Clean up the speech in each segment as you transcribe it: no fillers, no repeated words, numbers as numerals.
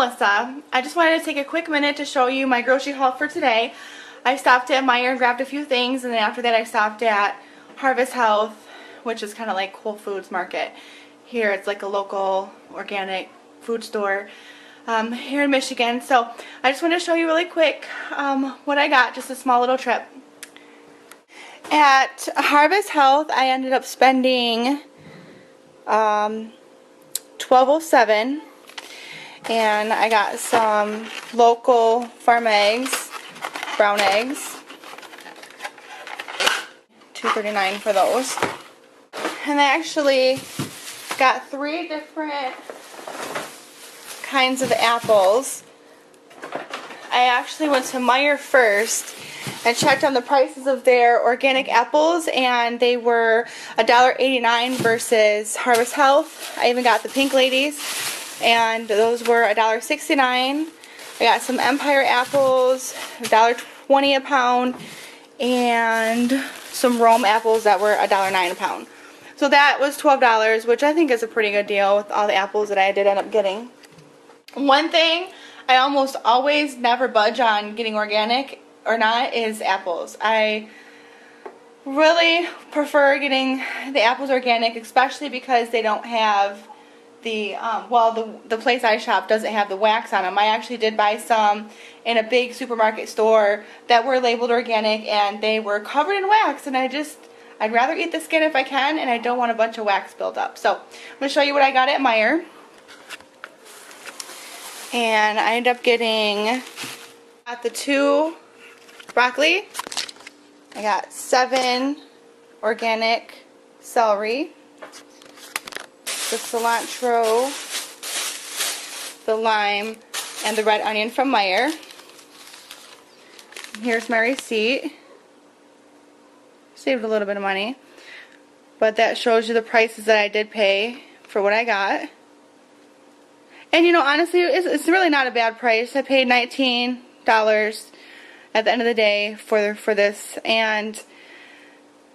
Melissa. I just wanted to take a quick minute to show you my grocery haul for today. I stopped at Meijer and grabbed a few things, and then after that I stopped at Harvest Health, which is kind of like Whole Foods Market. Here it's like a local organic food store here in Michigan. So I just want to show you really quick what I got, just a small little trip. At Harvest Health I ended up spending $12.07, and I got some local farm eggs, brown eggs, $2.39 for those. And I actually got 3 different kinds of apples. I actually went to Meijer first and checked on the prices of their organic apples, and they were $1.89 versus Harvest Health. I even got the pink ladies, and those were $1.69. I got some Empire apples, $1.20 a pound, and some Rome apples that were $1.09 a pound. So that was $12, which I think is a pretty good deal with all the apples that I did end up getting. One thing I almost always never budge on getting organic or not is apples. I really prefer getting the apples organic, especially because they don't have the the place I shop doesn't have the wax on them. I actually did buy some in a big supermarket store that were labeled organic, and they were covered in wax, and I'd rather eat the skin if I can, and I don't want a bunch of wax built up. So I'm going to show you what I got at Meijer. And I ended up getting the 2 broccoli. I got 7 organic celery, the cilantro, the lime, and the red onion from Meijer. Here's my receipt. Saved a little bit of money, but that shows you the prices that I did pay for what I got. And you know, honestly, it's really not a bad price. I paid $19 at the end of the day for this, and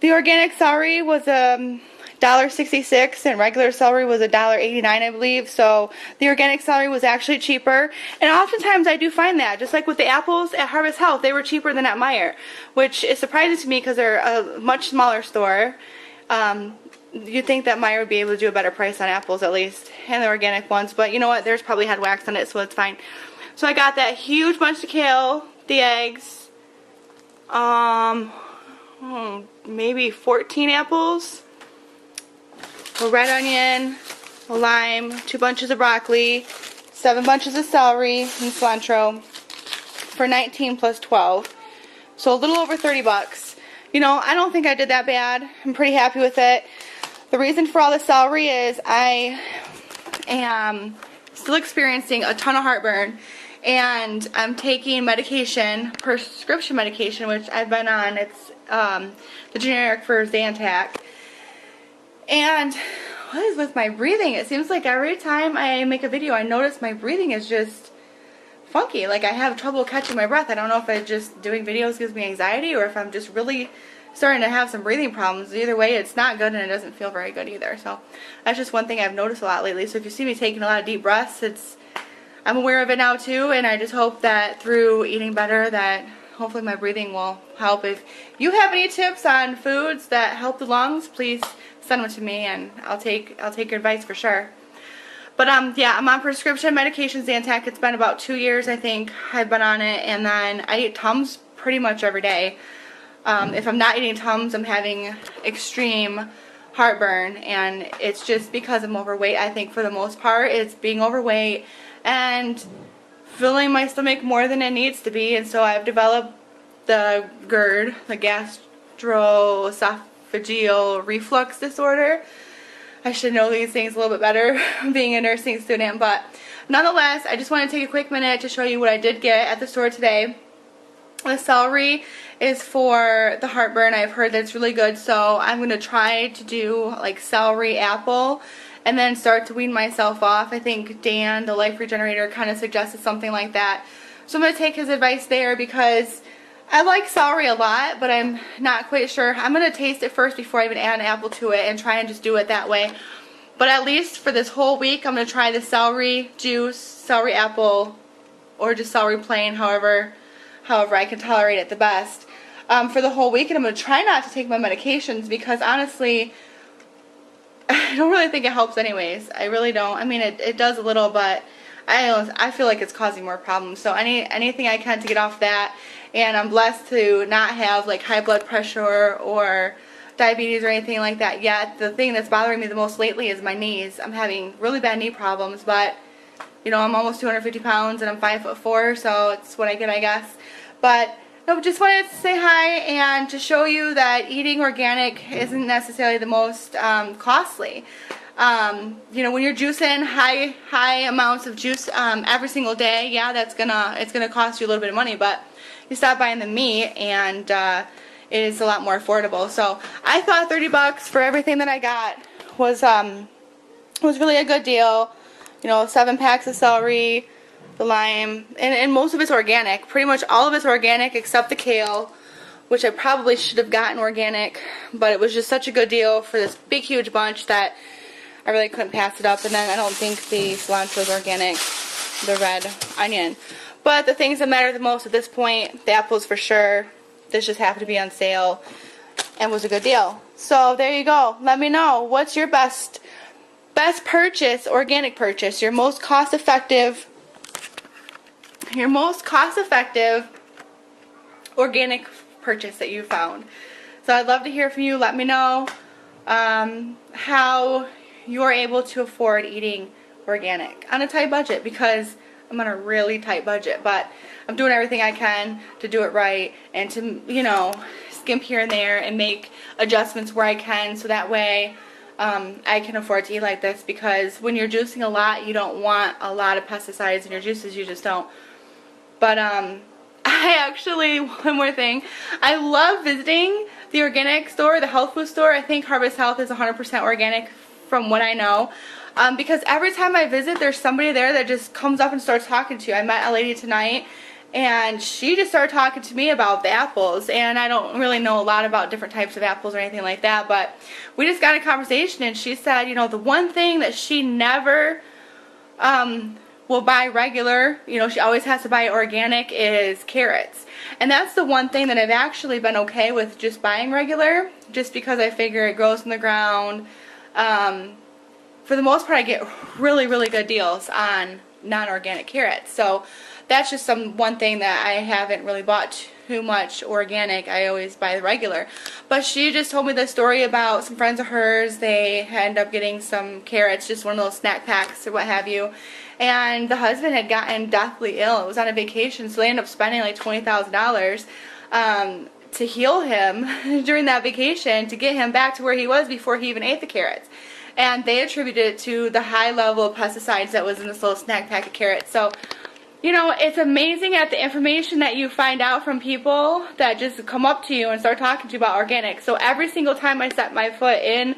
the organic celery was $1.66 and regular celery was $1.89, I believe. So the organic celery was actually cheaper, and oftentimes I do find that, just like with the apples at Harvest Health, they were cheaper than at Meijer, which is surprising to me because they're a much smaller store. You'd think that Meijer would be able to do a better price on apples at least, and the organic ones, but you know what, theirs probably had wax on it, so it's fine. So I got that huge bunch of kale, the eggs, maybe 14 apples, a red onion, a lime, 2 bunches of broccoli, 7 bunches of celery and cilantro for $19 plus $12, so a little over 30 bucks. You know, I don't think I did that bad. I'm pretty happy with it. The reason for all the celery is I am still experiencing a ton of heartburn, and I'm taking medication, prescription medication, which I've been on. It's the generic for Zantac. And what is with my breathing? It seems like every time I make a video, I notice my breathing is just funky. Like I have trouble catching my breath. I don't know if just doing videos gives me anxiety, or if I'm just really starting to have some breathing problems. Either way, it's not good, and it doesn't feel very good either. So that's just one thing I've noticed a lot lately. So if you see me taking a lot of deep breaths, I'm aware of it now too, and I just hope that through eating better that hopefully my breathing will help. If you have any tips on foods that help the lungs, please send them to me, and I'll take your advice for sure. But yeah, I'm on prescription medication, Zantac. It's been about 2 years, I think, I've been on it, and then I eat Tums pretty much every day. If I'm not eating Tums, I'm having extreme heartburn, and it's just because I'm overweight. I think for the most part it's being overweight and filling my stomach more than it needs to be, and so I've developed the GERD, the gastroesophageal reflux disorder. I should know these things a little bit better being a nursing student, but nonetheless, I just want to take a quick minute to show you what I did get at the store today. The celery is for the heartburn. I've heard that it's really good, so I'm going to try to do like celery apple and then start to wean myself off. I think Dan, the Life Regenerator, kind of suggested something like that. So I'm going to take his advice there because I like celery a lot, but I'm not quite sure. I'm going to taste it first before I even add an apple to it and try and just do it that way. But at least for this whole week, I'm going to try the celery juice, celery apple, or just celery plain, however I can tolerate it the best. For the whole week, and I'm going to try not to take my medications because honestly, I don't really think it helps anyways. I really don't. I mean, it does a little, but I feel like it's causing more problems. So anything I can to get off that, and I'm blessed to not have like high blood pressure or diabetes or anything like that yet. The thing that's bothering me the most lately is my knees. I'm having really bad knee problems, but you know, I'm almost 250 pounds and I'm 5'4", so it's what I get, I guess. But no, just wanted to say hi and to show you that eating organic isn't necessarily the most costly. You know, when you're juicing high amounts of juice every single day, yeah, it's gonna cost you a little bit of money, but you stop buying the meat and it is a lot more affordable. So I thought $30 for everything that I got was really a good deal. You know, 7 packs of celery, the lime, and most of it's organic. Pretty much all of it's organic except the kale, which I probably should have gotten organic, but it was just such a good deal for this big huge bunch that I really couldn't pass it up. And then I don't think the cilantro is organic, the red onion. But the things that matter the most at this point, the apples for sure. This just happened to be on sale and was a good deal. So there you go. Let me know, what's your best purchase, organic purchase, your most cost effective organic purchase that you found. So I'd love to hear from you. Let me know how you're able to afford eating organic on a tight budget, because I'm on a really tight budget, but I'm doing everything I can to do it right and to, you know, skimp here and there and make adjustments where I can, so that way I can afford to eat like this. Because when you're juicing a lot, you don't want a lot of pesticides in your juices. You just don't. But I actually, one more thing, I love visiting the organic store, the health food store. I think Harvest Health is 100% organic from what I know. Because every time I visit, there's somebody there that just comes up and starts talking to you. I met a lady tonight, and she just started talking to me about the apples, and I don't really know a lot about different types of apples or anything like that, but we just got a conversation, and she said, you know, the one thing that she never will buy regular, you know, she always has to buy organic, is carrots. And that's the one thing that I've actually been okay with just buying regular, just because I figure it grows in the ground. For the most part, I get really, really good deals on non-organic carrots. So that's just one thing that I haven't really bought too much organic. I always buy the regular. But she just told me the story about some friends of hers. They ended up getting some carrots, just one of those snack packs or what have you. And the husband had gotten deathly ill. It was on a vacation, so they ended up spending like $20,000 to heal him during that vacation, to get him back to where he was before he even ate the carrots. And they attributed it to the high level of pesticides that was in this little snack pack of carrots. So, you know, it's amazing at the information that you find out from people that just come up to you and start talking to you about organic. So every single time I set my foot in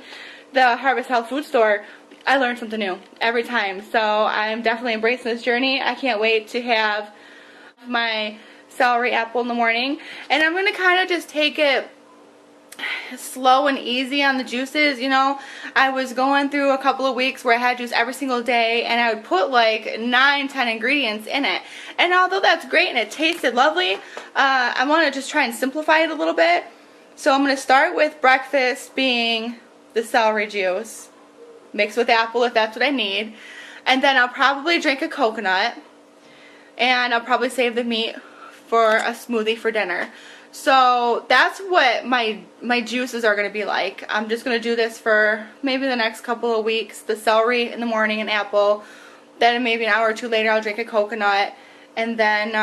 the Harvest Health food store, I learn something new every time. So I'm definitely embracing this journey. I can't wait to have my celery apple in the morning. And I'm going to kind of just take it slow and easy on the juices. You know, I was going through a couple of weeks where I had juice every single day, and I would put like 9-10 ingredients in it. And although that's great and it tasted lovely, I want to just try and simplify it a little bit. So I'm going to start with breakfast being the celery juice mixed with apple if that's what I need, and then I'll probably drink a coconut, and I'll probably save the meat for a smoothie for dinner. So that's what my juices are going to be like. I'm just going to do this for maybe the next couple of weeks. The celery in the morning and apple. Then maybe an hour or two later I'll drink a coconut. And then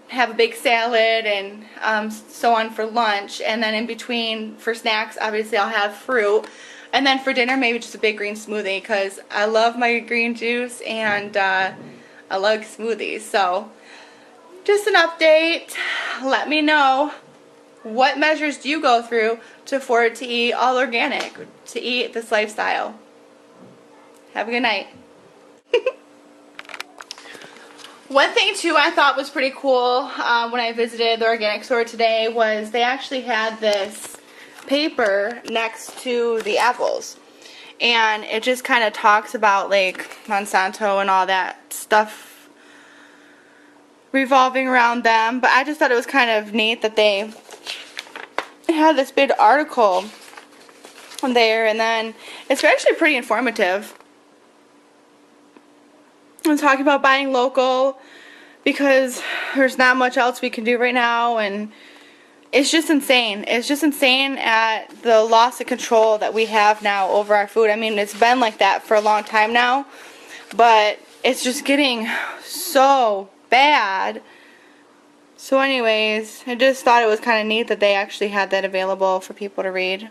have a big salad and so on for lunch. And then in between for snacks, obviously I'll have fruit. And then for dinner, maybe just a big green smoothie, because I love my green juice and I like smoothies. So just an update. Let me know, what measures do you go through to afford to eat all organic, to eat this lifestyle? Have a good night. One thing too I thought was pretty cool when I visited the organic store today was they actually had this paper next to the apples. and it just kind of talks about like Monsanto and all that stuff revolving around them. But I just thought it was kind of neat that they had this big article there, and then it's actually pretty informative. I'm talking about buying local because there's not much else we can do right now, and it's just insane. It's just insane at the loss of control that we have now over our food. I mean, it's been like that for a long time now, but it's just getting so bad. So anyways, I just thought it was kind of neat that they actually had that available for people to read.